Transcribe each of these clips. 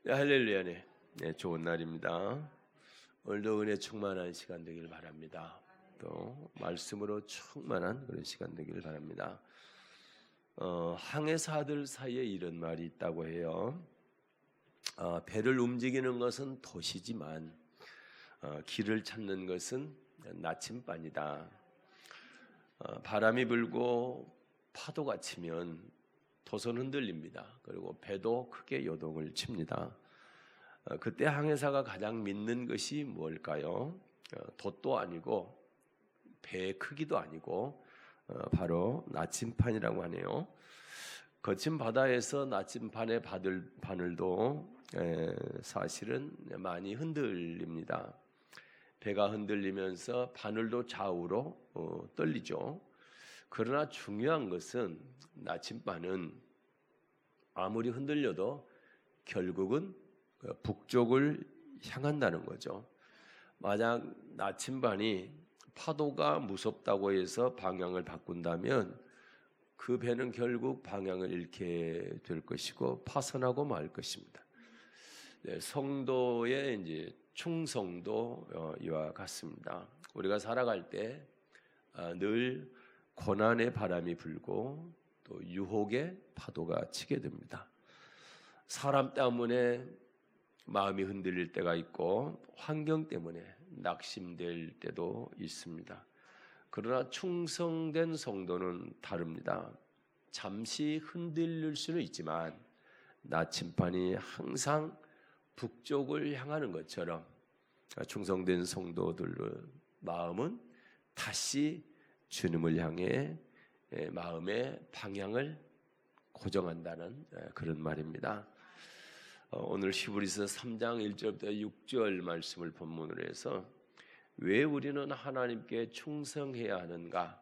네, 할렐루야네. 네, 좋은 날입니다. 오늘도 은혜 충만한 시간 되길 바랍니다. 또 말씀으로 충만한 그런 시간 되길 바랍니다. 항해사들 사이에 이런 말이 있다고 해요. 배를 움직이는 것은 도시지만 길을 찾는 것은 나침반이다. 바람이 불고 파도가 치면 도선 흔들립니다. 그리고 배도 크게 요동을 칩니다. 그때 항해사가 가장 믿는 것이 뭘까요? 돛도 아니고 배의 크기도 아니고 바로 나침반이라고 하네요. 거친 바다에서 나침반의 바늘도 사실은 많이 흔들립니다. 배가 흔들리면서 바늘도 좌우로 떨리죠. 그러나 중요한 것은 나침반은 아무리 흔들려도 결국은 북쪽을 향한다는 거죠. 만약 나침반이 파도가 무섭다고 해서 방향을 바꾼다면 그 배는 결국 방향을 잃게 될 것이고 파선하고 말 것입니다. 네, 성도의 이제 충성도 이와 같습니다. 우리가 살아갈 때 늘 고난의 바람이 불고 또 유혹의 파도가 치게 됩니다. 사람 때문에 마음이 흔들릴 때가 있고 환경 때문에 낙심될 때도 있습니다. 그러나 충성된 성도는 다릅니다. 잠시 흔들릴 수는 있지만 나침반이 항상 북쪽을 향하는 것처럼 충성된 성도들의 마음은 다시 주님을 향해 마음의 방향을 고정한다는 그런 말입니다. 오늘 히브리서 3장 1절부터 6절 말씀을 본문으로 해서 왜 우리는 하나님께 충성해야 하는가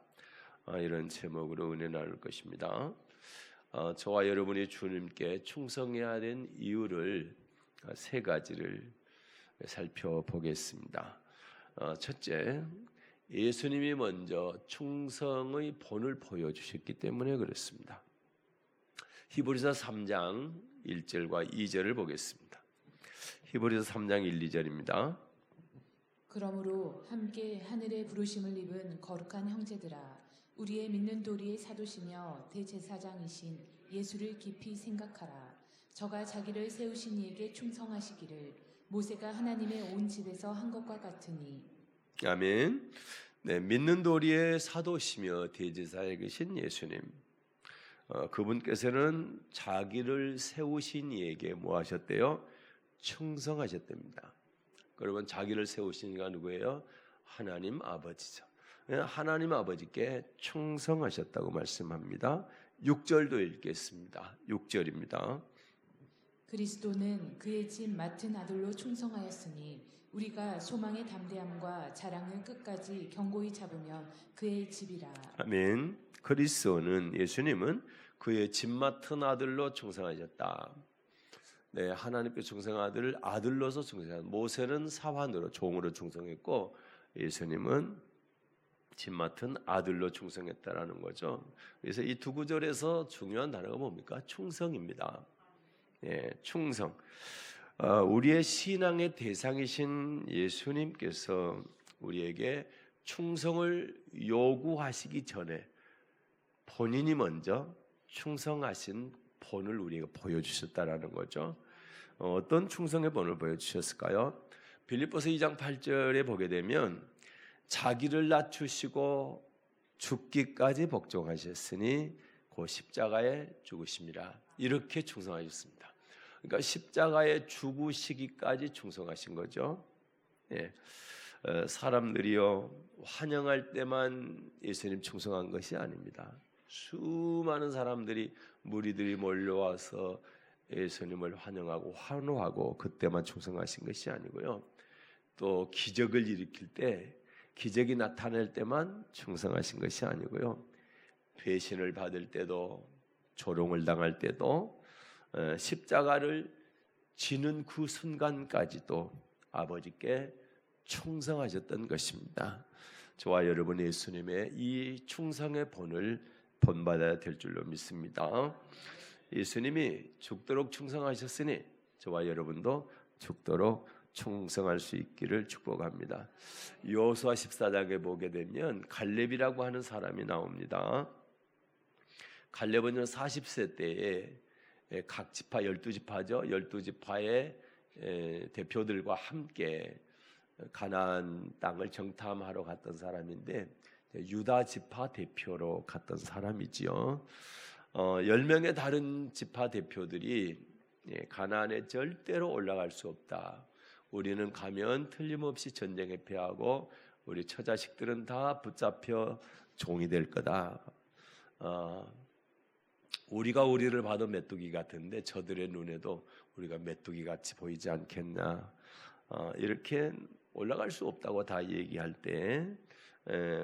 이런 제목으로 은혜 나눌 것입니다. 저와 여러분이 주님께 충성해야 하는 이유를 세 가지를 살펴보겠습니다. 첫째, 예수님이 먼저 충성의 본을 보여주셨기 때문에 그렇습니다. 히브리서 3장 1절과 2절을 보겠습니다. 히브리서 3장 1, 2절입니다. 그러므로 함께 하늘의 부르심을 입은 거룩한 형제들아, 우리의 믿는 도리의 사도시며 대제사장이신 예수를 깊이 생각하라. 저가 자기를 세우신 이에게 충성하시기를 모세가 하나님의 온 집에서 한 것과 같으니. 아멘. 네, 믿는 도리의 사도시며 대제사장이신 예수님, 그분께서는 자기를 세우신 이에게 뭐 하셨대요? 충성하셨답니다. 그러면 자기를 세우신 이가 누구예요? 하나님 아버지죠. 하나님 아버지께 충성하셨다고 말씀합니다. 6절도 읽겠습니다. 6절입니다. 그리스도는 그의 집 맡은 아들로 충성하였으니 우리가 소망의 담대함과 자랑을 끝까지 견고히 잡으면 그의 집이라. 아멘. 그리스도는, 예수님은 그의 집 맡은 아들로 충성하셨다. 네, 하나님께 충성한 아들로서 충성하셨다. 모세는 사환으로 종으로 충성했고 예수님은 집 맡은 아들로 충성했다라는 거죠. 그래서 이 두 구절에서 중요한 단어가 뭡니까? 충성입니다. 예, 충성. 우리의 신앙의 대상이신 예수님께서 우리에게 충성을 요구하시기 전에 본인이 먼저 충성하신 본을 우리에게 보여주셨다라는 거죠. 어떤 충성의 본을 보여주셨을까요? 빌립보서 2장 8절에 보게 되면 자기를 낮추시고 죽기까지 복종하셨으니 그 십자가에 죽으심이라, 이렇게 충성하셨습니다. 그러니까 십자가에 죽으시기까지 충성하신 거죠. 예. 사람들이요 환영할 때만 예수님 충성한 것이 아닙니다. 수많은 사람들이, 무리들이 몰려와서 예수님을 환영하고 환호하고 그때만 충성하신 것이 아니고요, 또 기적을 일으킬 때, 기적이 나타날 때만 충성하신 것이 아니고요, 배신을 받을 때도, 조롱을 당할 때도, 십자가를 지는 그 순간까지도 아버지께 충성하셨던 것입니다. 저와 여러분 예수님의 이 충성의 본을 본받아야 될 줄로 믿습니다. 예수님이 죽도록 충성하셨으니 저와 여러분도 죽도록 충성할 수 있기를 축복합니다. 여호수아 14장에 보게 되면 갈렙이라고 하는 사람이 나옵니다. 갈렙은 40세 때에 각 지파 12지파죠. 12지파의 대표들과 함께 가나안 땅을 정탐하러 갔던 사람인데 유다 지파 대표로 갔던 사람이지요. 10명의 다른 지파 대표들이 가나안에 절대로 올라갈 수 없다. 우리는 가면 틀림없이 전쟁에 패하고 우리 처자식들은 다 붙잡혀 종이 될 거다. 우리가 우리를 봐도 메뚜기 같은데 저들의 눈에도 우리가 메뚜기 같이 보이지 않겠나. 이렇게 올라갈 수 없다고 다 얘기할 때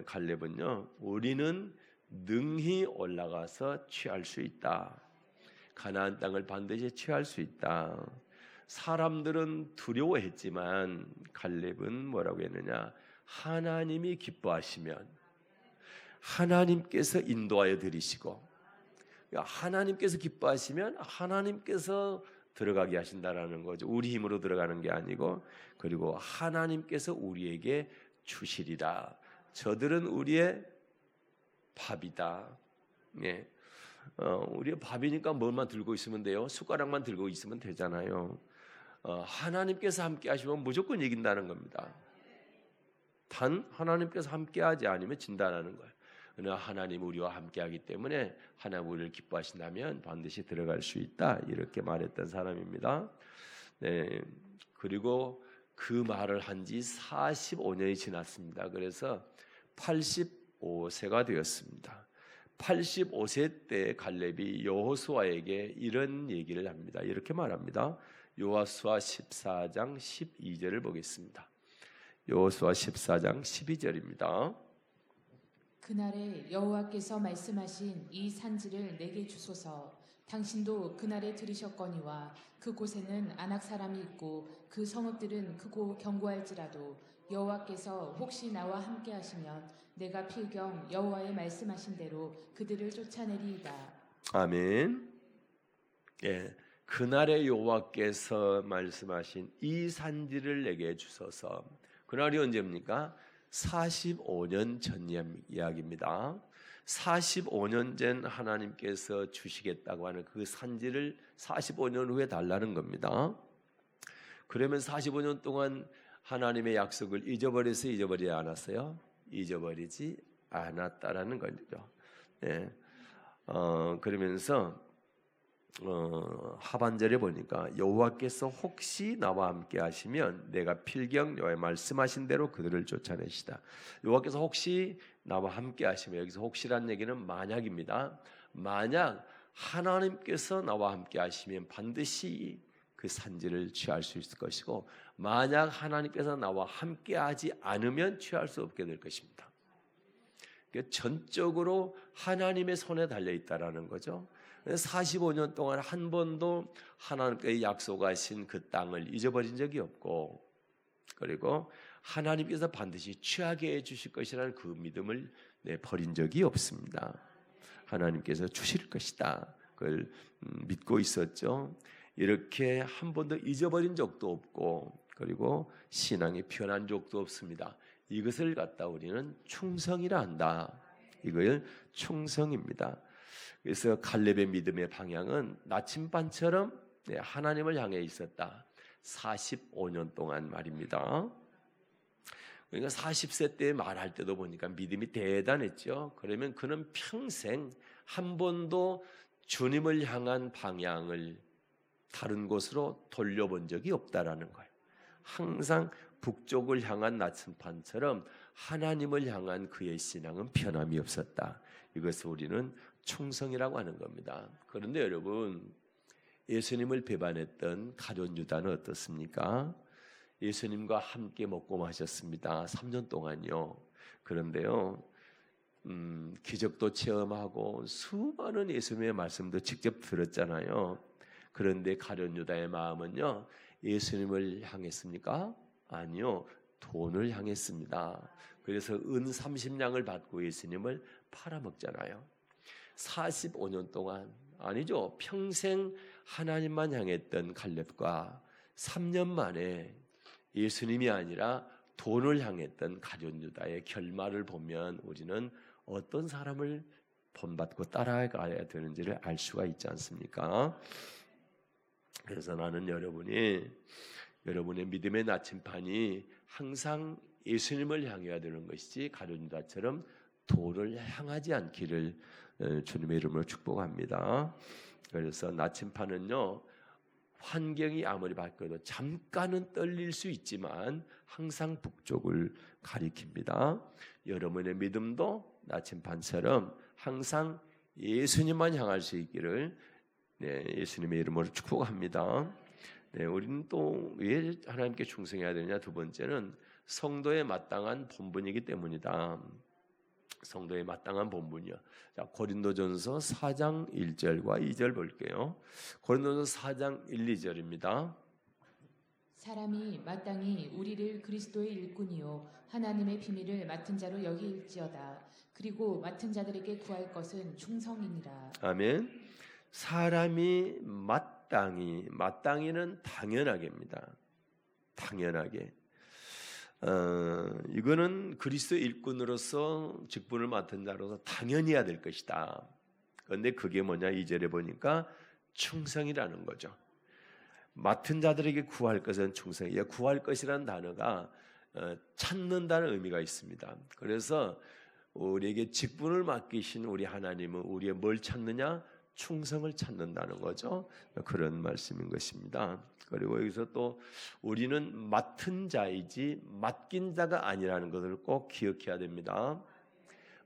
갈렙은요, 우리는 능히 올라가서 취할 수 있다. 가나안 땅을 반드시 취할 수 있다. 사람들은 두려워했지만 갈렙은 뭐라고 했느냐? 하나님이 기뻐하시면 하나님께서 인도하여 드리시고, 하나님께서 기뻐하시면 하나님께서 들어가게 하신다라는 거죠. 우리 힘으로 들어가는 게 아니고, 그리고 하나님께서 우리에게 주시리라. 저들은 우리의 밥이다. 예. 우리의 밥이니까 뭘만 들고 있으면 돼요? 숟가락만 들고 있으면 되잖아요. 하나님께서 함께 하시면 무조건 이긴다는 겁니다. 단 하나님께서 함께하지 않으면 진다라는 거예요. 그러나 하나님 우리와 함께하기 때문에 하나님 우리를 기뻐하신다면 반드시 들어갈 수 있다, 이렇게 말했던 사람입니다. 네, 그리고 그 말을 한 지 45년이 지났습니다. 그래서 85세가 되었습니다. 85세 때 갈렙이 여호수아에게 이런 얘기를 합니다. 이렇게 말합니다. 여호수아 14장 12절을 보겠습니다. 여호수아 14장 12절입니다. 그날에 여호와께서 말씀하신 이 산지를 내게 주소서. 당신도 그날에 들으셨거니와 그곳에는 아낙 사람이 있고 그 성읍들은 크고 견고할지라도 여호와께서 혹시 나와 함께 하시면 내가 필경 여호와의 말씀하신 대로 그들을 쫓아내리이다. 아멘. 예, 그날에 여호와께서 말씀하신 이 산지를 내게 주소서. 그날이 언제입니까? 45년 전 이야기입니다. 45년 전 하나님께서 주시겠다고 하는 그 산지를 45년 후에 달라는 겁니다. 그러면 45년 동안 하나님의 약속을 잊어버리지 않았어요? 잊어버리지 않았다라는 거죠. 예. 그러면서 하반절에 보니까 여호와께서 혹시 나와 함께 하시면 내가 필경 여호와의 말씀하신 대로 그들을 쫓아내시다. 여호와께서 혹시 나와 함께 하시면, 여기서 혹시란 얘기는 만약입니다. 만약 하나님께서 나와 함께 하시면 반드시 그 산지를 취할 수 있을 것이고, 만약 하나님께서 나와 함께 하지 않으면 취할 수 없게 될 것입니다. 전적으로 하나님의 손에 달려 있다라는 거죠. 45년 동안 한 번도 하나님께 약속하신 그 땅을 잊어버린 적이 없고, 그리고 하나님께서 반드시 취하게 해주실 것이라는 그 믿음을 버린 적이 없습니다. 하나님께서 주실 것이다, 그걸 믿고 있었죠. 이렇게 한 번도 잊어버린 적도 없고, 그리고 신앙이 변한 적도 없습니다. 이것을 갖다 우리는 충성이라 한다. 이걸 충성입니다. 그래서 갈렙의 믿음의 방향은 나침반처럼 하나님을 향해 있었다. 45년 동안 말입니다. 그러니까 40세 때 말할 때도 보니까 믿음이 대단했죠. 그러면 그는 평생 한 번도 주님을 향한 방향을 다른 곳으로 돌려본 적이 없다라는 거예요. 항상 북쪽을 향한 나침반처럼 하나님을 향한 그의 신앙은 변함이 없었다. 이것을 우리는 충성이라고 하는 겁니다. 그런데 여러분, 예수님을 배반했던 가룟 유다는 어떻습니까? 예수님과 함께 먹고 마셨습니다. 3년 동안요. 그런데요, 기적도 체험하고 수많은 예수님의 말씀도 직접 들었잖아요. 그런데 가룟 유다의 마음은요, 예수님을 향했습니까? 아니요, 돈을 향했습니다. 그래서 은 30냥을 받고 예수님을 팔아먹잖아요. 45년 동안, 아니죠, 평생 하나님만 향했던 갈렙과 3년 만에 예수님이 아니라 돈을 향했던 가룟 유다의 결말을 보면 우리는 어떤 사람을 본받고 따라가야 되는지를 알 수가 있지 않습니까? 그래서 나는 여러분의 믿음의 나침판이 항상 예수님을 향해야 되는 것이지 가룟 유다처럼 돈을 향하지 않기를 주님의 이름으로 축복합니다. 그래서 나침판은요, 환경이 아무리 바뀌어도 잠깐은 떨릴 수 있지만 항상 북쪽을 가리킵니다. 여러분의 믿음도 나침판처럼 항상 예수님만 향할 수 있기를 예수님의 이름으로 축복합니다. 우리는 또 왜 하나님께 충성해야 되느냐? 두 번째는 성도에 마땅한 본분이기 때문이다. 성도에 마땅한 본분이요. 자, 고린도전서 4장 1절과 2절 볼게요. 고린도전서 4장 1, 2절입니다. 사람이 마땅히 우리를 그리스도의 일꾼이요 하나님의 비밀을 맡은 자로 여길지어다. 그리고 맡은 자들에게 구할 것은 충성이니라. 아멘. 사람이 마땅히는 당연하게입니다. 당연하게. 이거는 그리스도 일꾼으로서 직분을 맡은 자로서 당연히 해야 될 것이다. 그런데 그게 뭐냐? 2절에 보니까 충성이라는 거죠. 맡은 자들에게 구할 것은 충성이야. 구할 것이라는 단어가 찾는다는 의미가 있습니다. 그래서 우리에게 직분을 맡기신 우리 하나님은 우리의 뭘 찾느냐? 충성을 찾는다는 거죠. 그런 말씀인 것입니다. 그리고 여기서 또 우리는 맡은 자이지 맡긴 자가 아니라는 것을 꼭 기억해야 됩니다.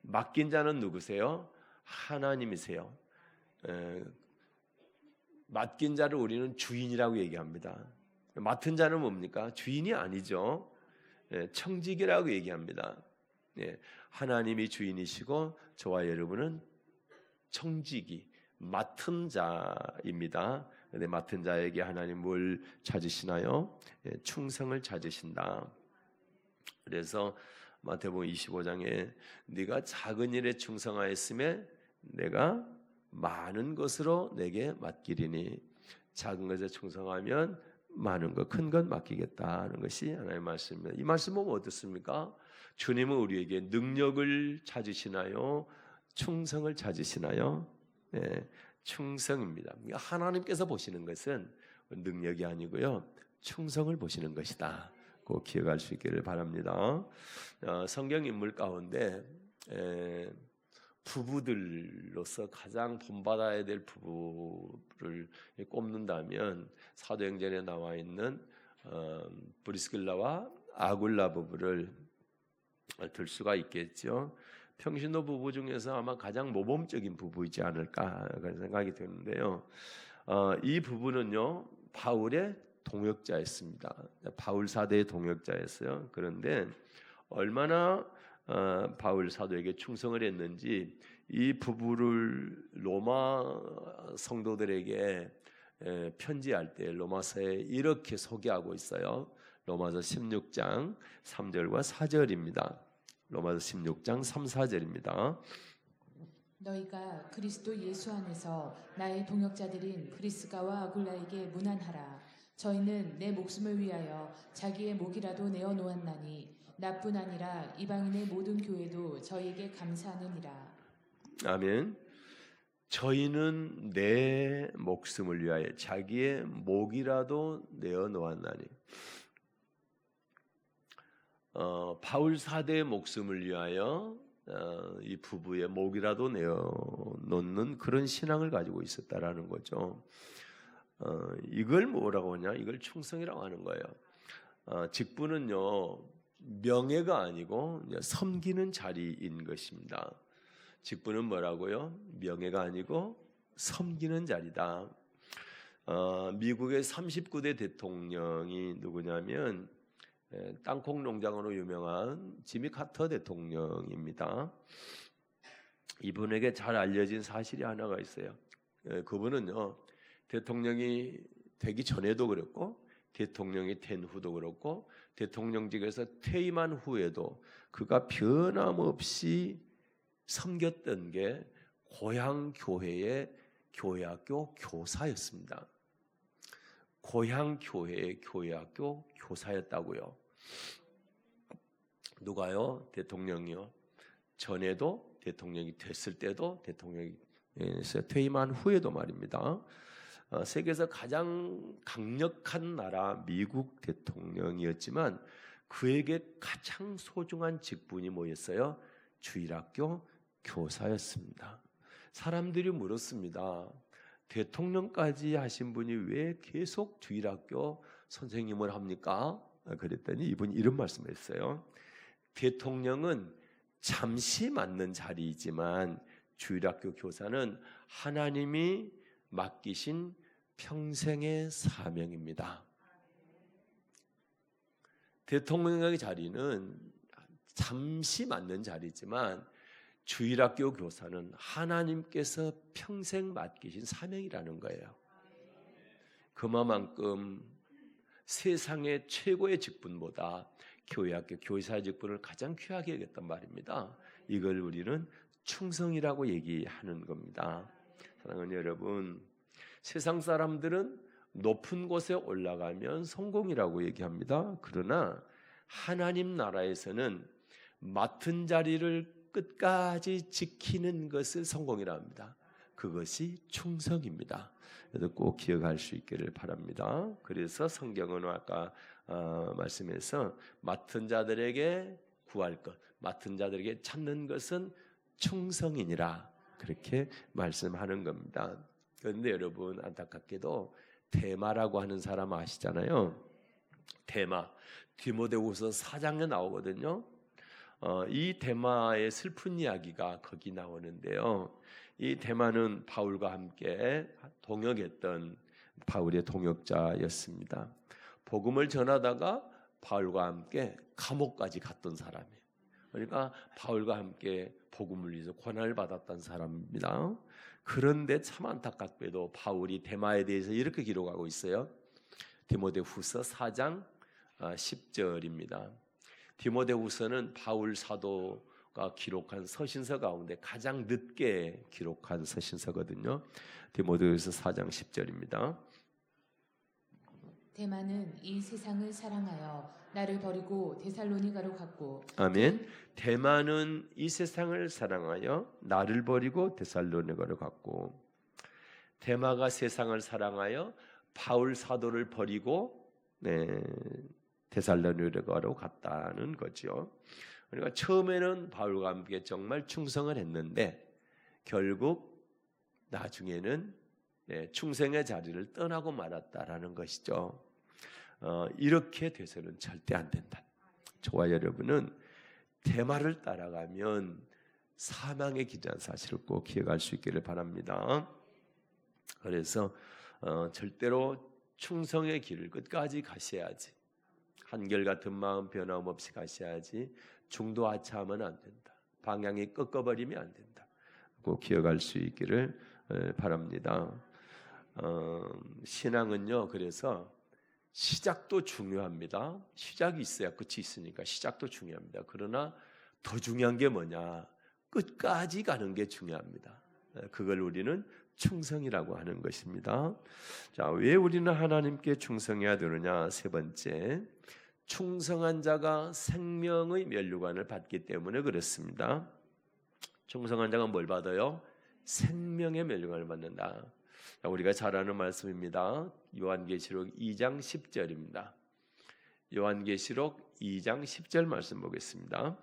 맡긴 자는 누구세요? 하나님이세요. 맡긴 자를 우리는 주인이라고 얘기합니다. 맡은 자는 뭡니까? 주인이 아니죠. 청직이라고 얘기합니다. 하나님이 주인이시고 저와 여러분은 청직이 맡은 자입니다. 근데 맡은 자에게 하나님 뭘 찾으시나요? 충성을 찾으신다. 그래서 마태복음 25장에 네가 작은 일에 충성하였음에 내가 많은 것으로 내게 맡기리니, 작은 것에 충성하면 많은 것, 큰 것 맡기겠다는 것이 하나님의 말씀입니다. 이 말씀 보면 어떻습니까? 주님은 우리에게 능력을 찾으시나요? 충성을 찾으시나요? 네, 충성입니다. 하나님께서 보시는 것은 능력이 아니고요, 충성을 보시는 것이다. 꼭 기억할 수 있기를 바랍니다. 성경 인물 가운데 부부들로서 가장 본받아야 될 부부를 꼽는다면 사도행전에 나와 있는 브리스길라와 아굴라 부부를 들 수가 있겠죠. 평신도 부부 중에서 아마 가장 모범적인 부부이지 않을까 그런 생각이 드는데요. 이 부부는요, 바울의 동역자였습니다. 바울 사도의 동역자였어요. 그런데 얼마나 바울 사도에게 충성을 했는지 이 부부를 로마 성도들에게 편지할 때 로마서에 이렇게 소개하고 있어요. 로마서 16장 3절과 4절입니다. 로마서 16장 3, 4절입니다. 너희가 그리스도 예수 안에서 나의 동역자들인 브리스가와 아굴라에게 문안하라. 저희는 내 목숨을 위하여 자기의 목이라도 내어 놓았나니 나뿐 아니라 이방인의 모든 교회도 저희에게 감사하느니라. 아멘. 저희는 내 목숨을 위하여 자기의 목이라도 내어 놓았나니. 바울 사도의 목숨을 위하여 이 부부의 목이라도 내어 놓는 그런 신앙을 가지고 있었다라는 거죠. 이걸 뭐라고 하냐? 이걸 충성이라고 하는 거예요. 직분은요, 명예가 아니고 섬기는 자리인 것입니다. 직분은 뭐라고요? 명예가 아니고 섬기는 자리다. 미국의 39대 대통령이 누구냐면 땅콩 농장으로 유명한 지미 카터 대통령입니다. 이분에게 잘 알려진 사실이 하나가 있어요. 그분은요, 대통령이 되기 전에도 그렇고 대통령이 된 후도 그렇고 대통령직에서 퇴임한 후에도 그가 변함없이 섬겼던 게 고향 교회의 교회학교 교사였습니다. 고향 교회의 교회학교 교사였다고요. 누가요? 대통령이요. 전에도 대통령이 됐을 때도 대통령에서 퇴임한 후에도 말입니다. 세계에서 가장 강력한 나라 미국 대통령이었지만 그에게 가장 소중한 직분이 뭐였어요? 주일학교 교사였습니다. 사람들이 물었습니다. 대통령까지 하신 분이 왜 계속 주일학교 선생님을 합니까? 그랬더니 이분이 이런 말씀을 했어요. 대통령은 잠시 맡는 자리이지만 주일학교 교사는 하나님이 맡기신 평생의 사명입니다. 대통령의 자리는 잠시 맡는 자리지만 주일학교 교사는 하나님께서 평생 맡기신 사명이라는 거예요. 그만큼 세상의 최고의 직분보다 교회학교 교사 직분을 가장 귀하게 여겼단 말입니다. 이걸 우리는 충성이라고 얘기하는 겁니다. 사랑하는 여러분, 세상 사람들은 높은 곳에 올라가면 성공이라고 얘기합니다. 그러나 하나님 나라에서는 맡은 자리를 끝까지 지키는 것을 성공이라 합니다. 그것이 충성입니다. 그래서 꼭 기억할 수 있기를 바랍니다. 그래서 성경은 아까 말씀에서 맡은 자들에게 구할 것, 맡은 자들에게 찾는 것은 충성이니라 그렇게 말씀하는 겁니다. 그런데 여러분 안타깝게도 데마라고 하는 사람 아시잖아요. 데마, 디모데후서 4장에 나오거든요. 이 데마의 슬픈 이야기가 거기 나오는데요. 이 데마는 바울과 함께 동역했던 바울의 동역자였습니다. 복음을 전하다가 바울과 함께 감옥까지 갔던 사람이에요. 그러니까 바울과 함께 복음을 위해서 고난을 받았던 사람입니다. 그런데 참 안타깝게도 바울이 데마에 대해서 이렇게 기록하고 있어요. 디모데후서 4장 10절입니다. 디모데후서는 바울 사도가 기록한 서신서 가운데 가장 늦게 기록한 서신서거든요. 디모데후서 4장 10절입니다. 데마는 이 세상을 사랑하여 나를 버리고 데살로니가로 갔고. 아멘. 데마는 이 세상을 사랑하여 나를 버리고 데살로니가로 갔고. 데마가 세상을 사랑하여 바울 사도를 버리고 데살로니가로 갔다는 거죠. 그러니까 처음에는 바울과 함께 정말 충성을 했는데 결국 나중에는 충성의 자리를 떠나고 말았다라는 것이죠. 이렇게 돼서는 절대 안 된다. 저와 여러분은 데마를 따라가면 사망에 기대한 사실을 꼭 기억할 수 있기를 바랍니다. 그래서 절대로 충성의 길을 끝까지 가셔야지. 한결같은 마음 변함없이 가셔야지. 중도 하차하면 안 된다. 방향이 꺾어버리면 안 된다. 꼭 기억할 수 있기를 바랍니다. 신앙은요, 그래서 시작도 중요합니다. 시작이 있어야 끝이 있으니까 시작도 중요합니다. 그러나 더 중요한 게 뭐냐? 끝까지 가는 게 중요합니다. 그걸 우리는 충성이라고 하는 것입니다. 자, 왜 우리는 하나님께 충성해야 되느냐? 세 번째, 충성한 자가 생명의 면류관을 받기 때문에 그렇습니다. 충성한 자가 뭘 받아요? 생명의 면류관을 받는다. 우리가 잘 아는 말씀입니다. 요한계시록 2장 10절입니다. 요한계시록 2장 10절 말씀 보겠습니다.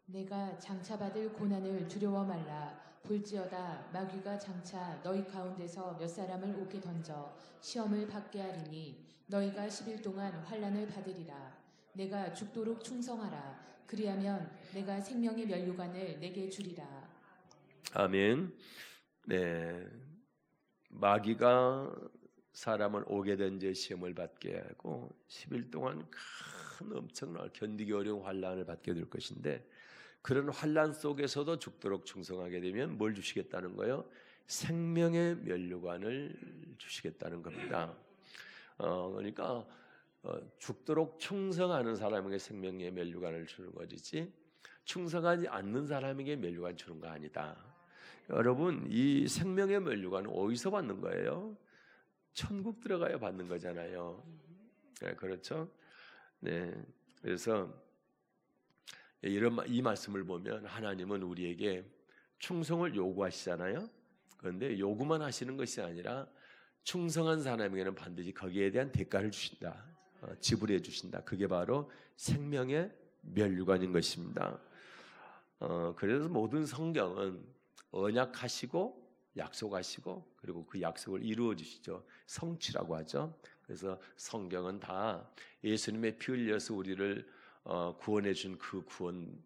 내가 장차받을 고난을 두려워 말라. 볼지어다 마귀가 장차 너희 가운데서 몇 사람을 오게 던져 시험을 받게 하리니 너희가 10일 동안 환난을 받으리라. 내가 죽도록 충성하라. 그리하면 내가 생명의 면류관을 내게 주리라. 아멘. 네, 마귀가 사람을 오게 던져 시험을 받게 하고 10일 동안 큰 엄청난 견디기 어려운 환난을 받게 될 것인데 그런 환난 속에서도 죽도록 충성하게 되면 뭘 주시겠다는 거예요? 생명의 면류관을 주시겠다는 겁니다. 그러니까 죽도록 충성하는 사람에게 생명의 면류관을 주는 것이지 충성하지 않는 사람에게 면류관 주는 거 아니다. 여러분, 이 생명의 면류관은 어디서 받는 거예요? 천국 들어가야 받는 거잖아요. 네, 그렇죠? 네, 그래서 이 말씀을 보면 하나님은 우리에게 충성을 요구하시잖아요. 그런데 요구만 하시는 것이 아니라 충성한 사람에게는 반드시 거기에 대한 대가를 주신다. 지불해 주신다. 그게 바로 생명의 면류관인 것입니다. 그래서 모든 성경은 언약하시고 약속하시고 그리고 그 약속을 이루어 주시죠. 성취라고 하죠. 그래서 성경은 다 예수님의 피 흘려서 우리를 구원해 준 그 구원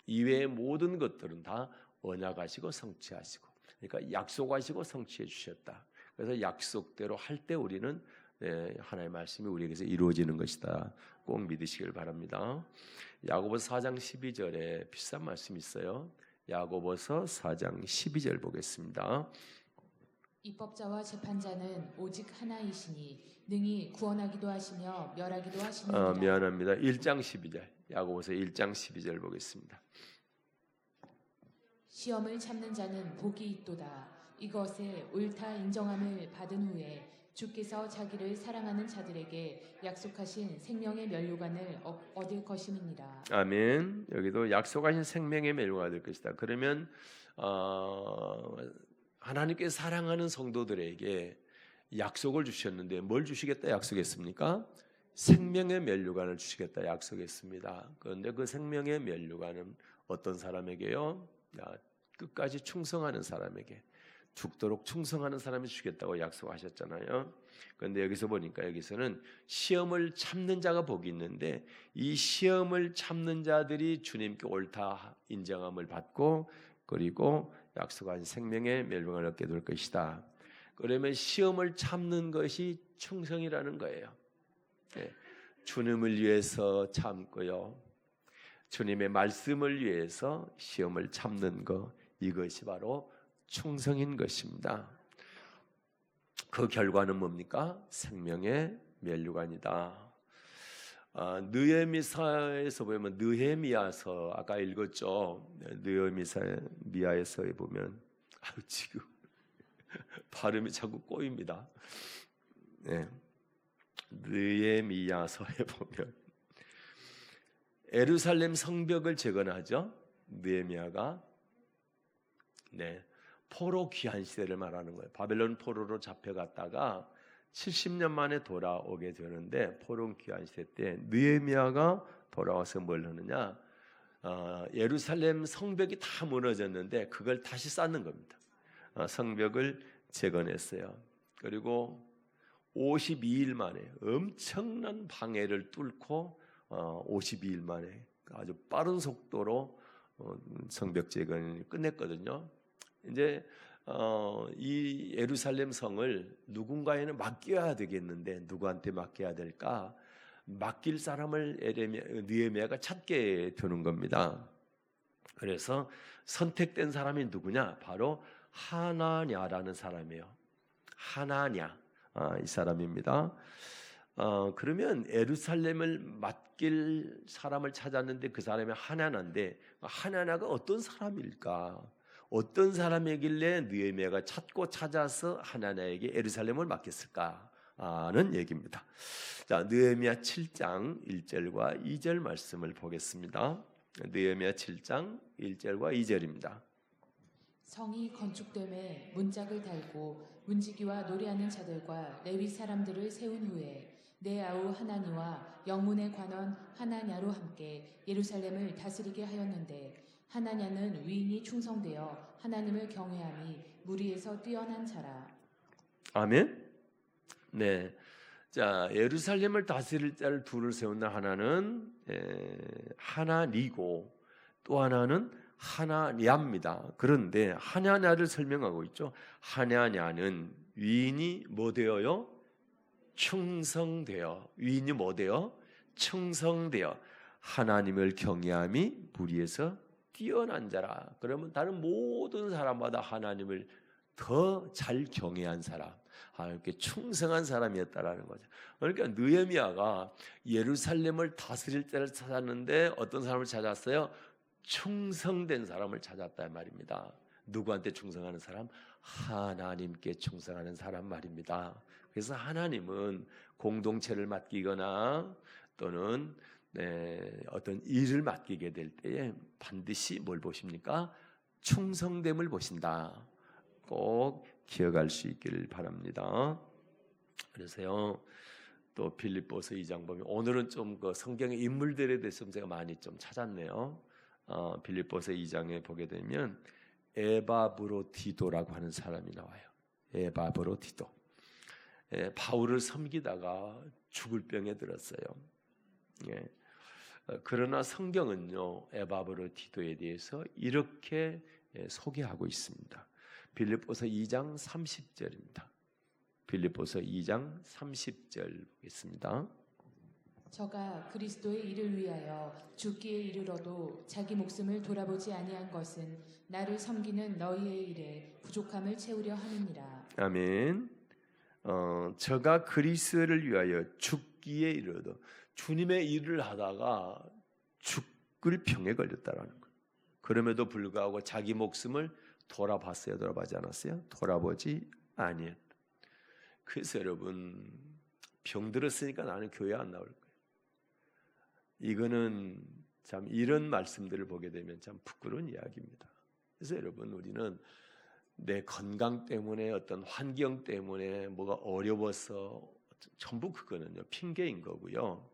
이외의 모든 것들은 다 언약하시고 성취하시고, 그러니까 약속하시고 성취해 주셨다. 그래서 약속대로 할 때 우리는 하나님의 말씀이 우리에게서 이루어지는 것이다. 꼭 믿으시길 바랍니다. 야고보서 4장 12절에 비슷한 말씀이 있어요. 야고보서 4장 12절 보겠습니다. 입법자와 재판자는 오직 하나이시니 능히 구원하기도 하시며 멸하기도 하시느니라. 미안합니다. 1장 12절. 야고보서 1장 12절 보겠습니다. 시험을 참는 자는 복이 있도다. 이것에 옳다 인정함을 받은 후에 주께서 자기를 사랑하는 자들에게 약속하신 생명의 면류관을 얻을 것임이니라. 아멘. 여기도 약속하신 생명의 면류관을 얻을 것이다. 그러면 하나님께 사랑하는 성도들에게 약속을 주셨는데 뭘 주시겠다 약속했습니까? 생명의 면류관을 주시겠다 약속했습니다. 그런데 그 생명의 면류관은 어떤 사람에게요? 끝까지 충성하는 사람에게, 죽도록 충성하는 사람이 주겠다고 약속하셨잖아요. 그런데 여기서 보니까 여기서는 시험을 참는 자가 복이 있는데 이 시험을 참는 자들이 주님께 옳다 인정함을 받고 그리고 약속한 생명의 멸망을 얻게 될 것이다. 그러면 시험을 참는 것이 충성이라는 거예요. 네. 주님을 위해서 참고요. 주님의 말씀을 위해서 시험을 참는 것, 이것이 바로 충성인 것입니다. 그 결과는 뭡니까? 생명의 면류관이다. 느헤미야에서 보면 느헤미야서 아까 읽었죠. 느헤미야에서에 보면 지금 발음이 자꾸 꼬입니다. 네. 느헤미야서에 보면 예루살렘 성벽을 재건하죠. 느헤미야가 포로 귀환 시대를 말하는 거예요. 바벨론 포로로 잡혀갔다가 70년 만에 돌아오게 되는데 포로 귀환 시대 때 느헤미야가 돌아와서 뭘 하느냐? 예루살렘 성벽이 다 무너졌는데 그걸 다시 쌓는 겁니다. 성벽을 재건했어요. 그리고 52일 만에 엄청난 방해를 뚫고 52일 만에 아주 빠른 속도로 성벽 재건을 끝냈거든요. 이제 이 예루살렘 성을 누군가에는 맡겨야 되겠는데 누구한테 맡겨야 될까? 맡길 사람을 느헤미야가 찾게 되는 겁니다. 그래서 선택된 사람이 누구냐? 바로 하나냐라는 사람이에요. 하나냐, 이 사람입니다. 그러면 예루살렘을 맡길 사람을 찾았는데 그 사람이 하나냐인데 하나냐가 어떤 사람일까? 어떤 사람이길래 느헤미야가 찾고 찾아서 하나냐에게 예루살렘을 맡겼을까는 얘기입니다. 자, 느헤미야 7장 1절과 2절 말씀을 보겠습니다. 느헤미야 7장 1절과 2절입니다. 성이 건축됨에 문짝을 달고 문지기와 노래하는 자들과 레위 사람들을 세운 후에 내 아우 하나니와 영문의 관원 하나냐로 함께 예루살렘을 다스리게 하였는데 하나냐는 위인이 충성되어 하나님을 경외함이 무리에서 뛰어난 자라. 아멘. 네. 자, 예루살렘을 다스릴 자를 둘을 세운 하나는 하나니고 또 하나는 하나냐입니다. 그런데 하나냐를 설명하고 있죠. 하나냐는 위인이 뭐 되어요? 충성되어. 위인이 뭐 되어? 충성되어 하나님을 경외함이 무리에서 뛰어난 자라. 그러면 다른 모든 사람보다 하나님을 더 잘 경외한 사람, 이렇게 충성한 사람이었다라는 거죠. 그러니까 느헤미야가 예루살렘을 다스릴 때를 찾았는데 어떤 사람을 찾았어요? 충성된 사람을 찾았다 말입니다. 누구한테 충성하는 사람? 하나님께 충성하는 사람 말입니다. 그래서 하나님은 공동체를 맡기거나 또는 어떤 일을 맡기게 될 때에 반드시 뭘 보십니까? 충성됨을 보신다. 꼭 기억할 수 있기를 바랍니다. 그래서요, 또 빌립보서 2장 보면 오늘은 좀 그 성경의 인물들에 대해서 제가 많이 좀 찾았네요. 빌립보서 2장에 보게 되면 에바브로디도라고 하는 사람이 나와요. 에바브로디도. 바울을 섬기다가 죽을 병에 들었어요. 예. 그러나 성경은요, 에바브로디도에 대해서 이렇게 소개하고 있습니다. 빌립보서 2장 30절입니다. 빌립보서 2장 30절 보겠습니다. 저가 그리스도의 일을 위하여 죽기에 이르러도 자기 목숨을 돌아보지 아니한 것은 나를 섬기는 너희의 일에 부족함을 채우려 함이니라. 아멘. 저가 그리스도를 위하여 죽기에 이르러도 주님의 일을 하다가 죽을 병에 걸렸다라는 거예요. 그럼에도 불구하고 자기 목숨을 돌아봤어요? 돌아보지 않았어요? 돌아보지 아니했다. 그래서 여러분, 병 들었으니까 나는 교회 안 나올 거예요. 이거는 참 이런 말씀들을 보게 되면 참 부끄러운 이야기입니다. 그래서 여러분, 우리는 내 건강 때문에 어떤 환경 때문에 뭐가 어려워서 전부 그거는요 핑계인 거고요.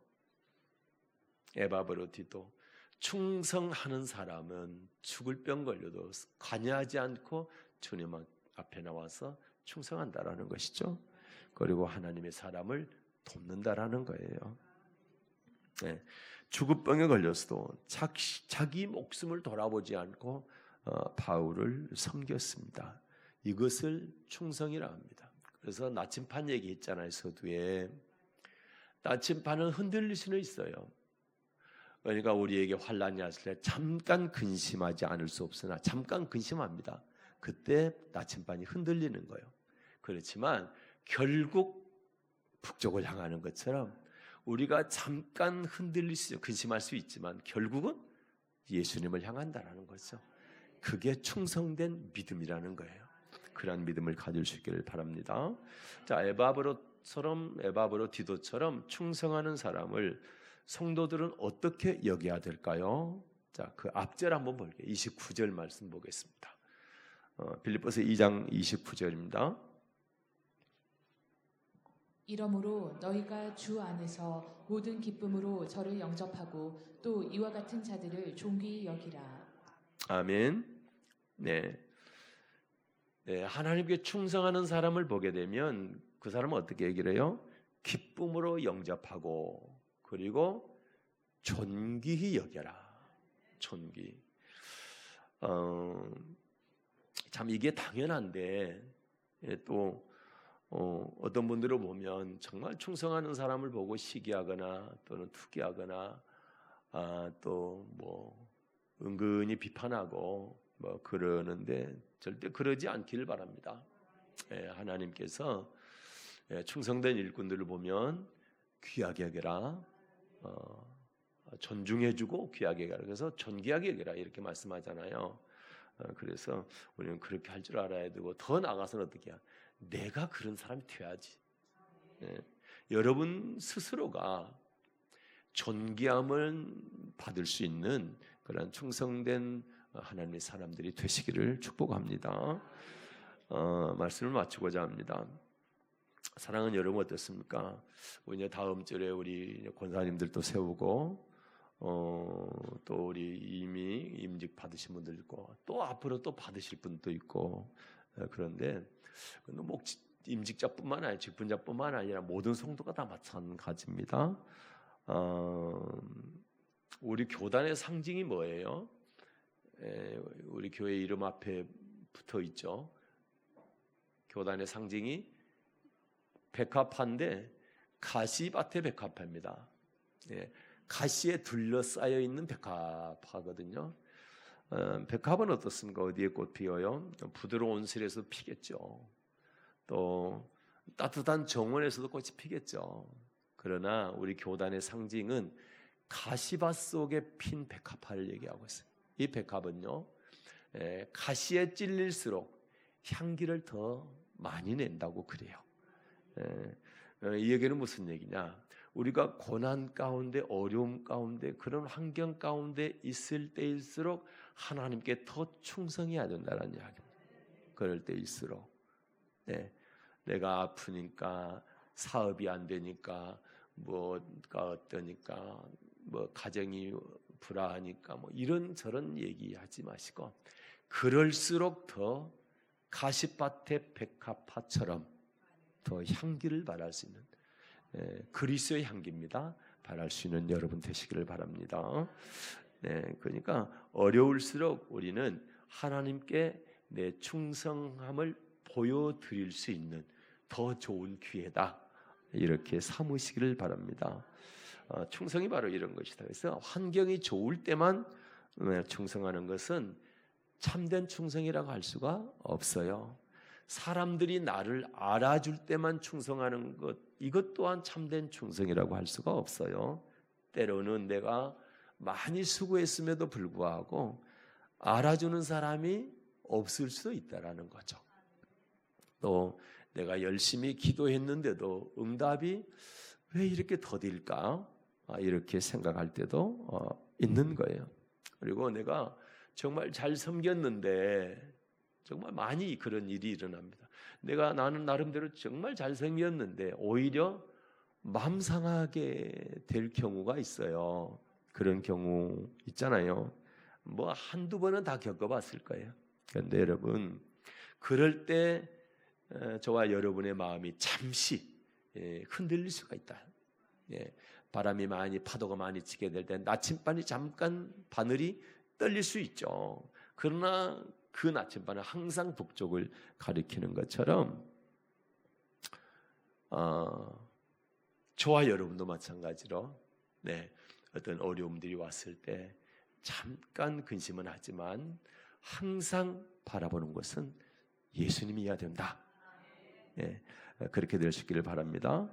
에바브로디도 충성하는 사람은 죽을 병 걸려도 관여하지 않고 주님 앞에 나와서 충성한다라는 것이죠. 그리고 하나님의 사람을 돕는다라는 거예요. 네. 죽을 병에 걸렸어도 자기 목숨을 돌아보지 않고 바울을 섬겼습니다. 이것을 충성이라 합니다. 그래서 나침반 얘기했잖아요. 서두에 나침반은 흔들릴 수는 있어요. 그러니까 우리에게 환난이 왔을 때 잠깐 근심하지 않을 수 없으나 잠깐 근심합니다. 그때 나침반이 흔들리는 거예요. 그렇지만 결국 북쪽을 향하는 것처럼 우리가 잠깐 근심할 수 있지만 결국은 예수님을 향한다라는 거죠. 그게 충성된 믿음이라는 거예요. 그러한 믿음을 가질 수 있기를 바랍니다. 자, 에바브로디도처럼 충성하는 사람을 성도들은 어떻게 여겨야 될까요? 자, 그 앞절 한번 볼게요. 29절 말씀 보겠습니다. 빌립보서 2장 29절입니다. 이러므로 너희가 주 안에서 모든 기쁨으로 저를 영접하고 또 이와 같은 자들을 존귀히 여기라. 아멘. 네. 하나님께 충성하는 사람을 보게 되면 그 사람은 어떻게 얘기를 해요? 기쁨으로 영접하고 그리고 존귀히 여겨라. 존귀. 참 이게 당연한데 또 어떤 분들을 보면 정말 충성하는 사람을 보고 시기하거나 또는 투기하거나 또 뭐 은근히 비판하고 뭐 그러는데 절대 그러지 않기를 바랍니다. 하나님께서 충성된 일꾼들을 보면 귀하게 여겨라, 존중해주고 귀하게 여겨라. 그래서 존귀하게 여겨라 이렇게 말씀하잖아요. 그래서 우리는 그렇게 할 줄 알아야 되고 더 나아가서는 어떻게 해야? 내가 그런 사람이 돼야지. 여러분 스스로가 존귀함을 받을 수 있는 그런 충성된 하나님의 사람들이 되시기를 축복합니다. 말씀을 마치고자 합니다. 사랑하는 여러분 어떻습니까? 이제 다음 주에 우리 권사님들도 세우고 또 우리 이미 임직 받으신 분들 있고 또 앞으로 또 받으실 분도 있고 그런데 뭐 임직자뿐만 아니라 직분자뿐만 아니라 모든 성도가 다 마찬가지입니다. 우리 교단의 상징이 뭐예요? 우리 교회 이름 앞에 붙어 있죠. 교단의 상징이 백합화인데 가시밭의 백합화입니다. 가시에 둘러싸여 있는 백합화거든요. 백합은 어떻습니까? 어디에 꽃 피어요? 부드러운 온실에서 피겠죠. 또 따뜻한 정원에서도 꽃이 피겠죠. 그러나 우리 교단의 상징은 가시밭 속에 핀 백합화를 얘기하고 있어요. 이 백합은요 가시에 찔릴수록 향기를 더 많이 낸다고 그래요. 이 얘기는 무슨 얘기냐? 우리가 고난 가운데, 어려움 가운데, 그런 환경 가운데 있을 때일수록 하나님께 더 충성해야 된다는 이야기입니다. 그럴 때일수록 내가 아프니까, 사업이 안 되니까, 뭐가 어떠니까, 뭐 가정이 불화하니까, 뭐 이런 저런 얘기하지 마시고, 그럴수록 더 가시밭의 백합화처럼 더 향기를 발할 수 있는 그리스도의 향기입니다. 발할 수 있는 여러분 되시기를 바랍니다. 그러니까 어려울수록 우리는 하나님께 내 충성함을 보여드릴 수 있는 더 좋은 기회다. 이렇게 삼으시기를 바랍니다. 충성이 바로 이런 것이다. 그래서 환경이 좋을 때만 충성하는 것은 참된 충성이라고 할 수가 없어요. 사람들이 나를 알아줄 때만 충성하는 것, 이것 또한 참된 충성이라고 할 수가 없어요. 때로는 내가 많이 수고했음에도 불구하고 알아주는 사람이 없을 수도 있다라는 거죠. 또 내가 열심히 기도했는데도 응답이 왜 이렇게 더딜까? 이렇게 생각할 때도 있는 거예요. 그리고 내가 정말 잘 섬겼는데 정말 많이 그런 일이 일어납니다. 나는 나름대로 정말 잘 섬겼는데 오히려 마음 상하게 될 경우가 있어요. 그런 경우 있잖아요. 뭐 한두 번은 다 겪어봤을 거예요. 그런데 여러분, 그럴 때 저와 여러분의 마음이 잠시 흔들릴 수가 있다. 바람이 많이, 파도가 많이 치게 될 때 나침반이 잠깐 바늘이 떨릴 수 있죠. 그러나 그 나침반은 항상 북쪽을 가리키는 것처럼 저와 여러분도 마찬가지로 어떤 어려움들이 왔을 때 잠깐 근심은 하지만 항상 바라보는 것은 예수님이어야 된다. 그렇게 될 수 있기를 바랍니다.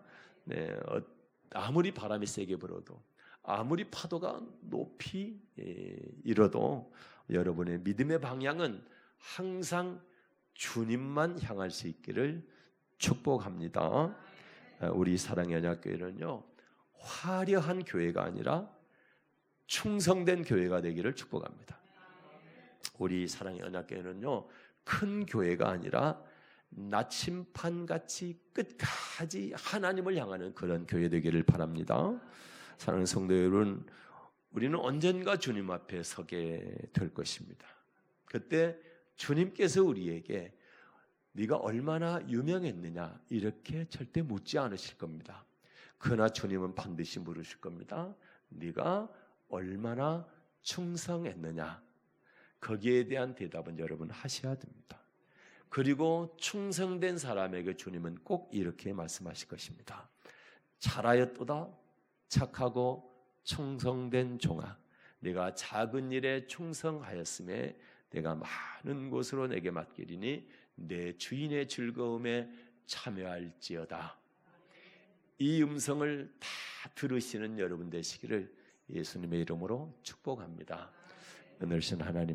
아무리 바람이 세게 불어도, 아무리 파도가 높이 일어도 여러분의 믿음의 방향은 항상 주님만 향할 수 있기를 축복합니다. 우리 사랑의 언약교회는요, 화려한 교회가 아니라 충성된 교회가 되기를 축복합니다. 우리 사랑의 언약교회는요, 큰 교회가 아니라 나침판같이 끝까지 하나님을 향하는 그런 교회 되기를 바랍니다. 사랑하는 성도 여러분, 우리는 언젠가 주님 앞에 서게 될 것입니다. 그때 주님께서 우리에게 네가 얼마나 유명했느냐 이렇게 절대 묻지 않으실 겁니다. 그러나 주님은 반드시 물으실 겁니다. 네가 얼마나 충성했느냐, 거기에 대한 대답은 여러분 하셔야 됩니다. 그리고 충성된 사람에게 주님은 꼭 이렇게 말씀하실 것입니다. 잘하였도다 착하고 충성된 종아, 내가 작은 일에 충성하였음에 내가 많은 곳으로 내게 맡기리니 내 주인의 즐거움에 참여할지어다. 이 음성을 다 들으시는 여러분 되시기를 예수님의 이름으로 축복합니다. 은혜로우신 하나님,